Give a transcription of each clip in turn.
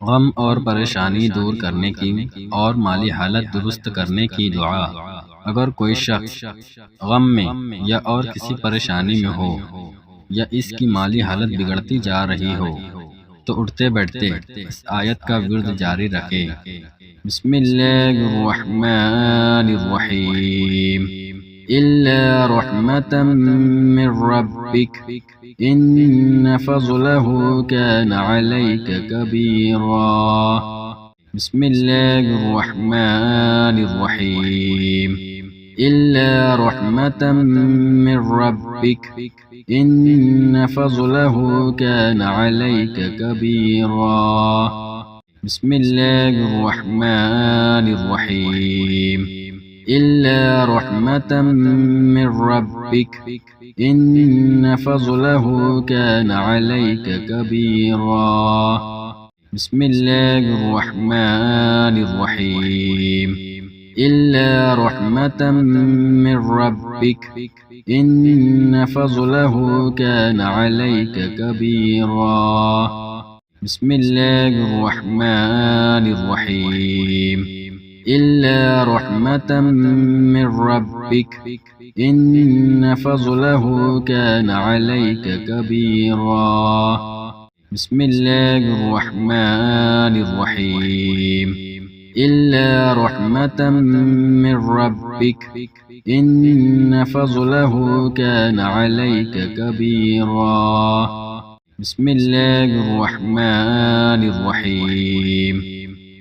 गम और परेशानी दूर करने की और माली हालत दुरुस्त करने की दुआ। अगर कोई शख्स गम में या और किसी परेशानी में हो या इसकी माली हालत बिगड़ती जा रही हो तो उठते बैठते इस आयत का विर्द जारी रखे। बिस्मिल्लाहिर्रहमानिर्रहीम। इल्ला रहमतम मिर रब्बिक इन्न फज़लहु कान अलैका कबीरा। बिस्मिल्लाहिर्रहमानिर्रहीम। इल्ला रहमतम मिर रब्बिक इन्न फज़लहु कान अलैका कबीरा। बिस्मिल्लाहिर्रहमानिर्रहीम। इल्ला रहमतम मिर रब्बिक इन्न फज़लहु कान अलैका कबीरा। बिस्मिल्लाहिर्रहमानिर्रहीम। इल्ला रहमतम मिर रब्बिक इन्न फज़लहु कान अलैका कबीरा। बिस्मिल्लाहिर्रहमानिर्रहीम। इल्ला रहमतम मिर रब्बिक इन्न फज़लहु कान अलैका कबीरा। बिस्मिल्लाहिर्रहमानिर्रहीम। इल्ला रहमतम मिर रब्बिक इन्न फज़लहु कान अलैका कबीरा। बिस्मिल्लाहिर्रहमानिर्रहीम।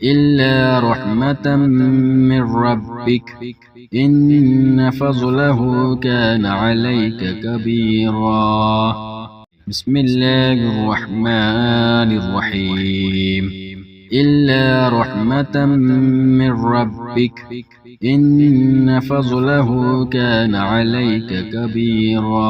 इल्ला रहमतम मिर रब्बिक इन्न फज़लहु कान अलैका कबीरा। बिस्मिल्लाहिर्रहमानिर्रहीम। इल्ला रहमतम मिर रब्बिक इन्न फज़लहु कान अलैका कबीरा।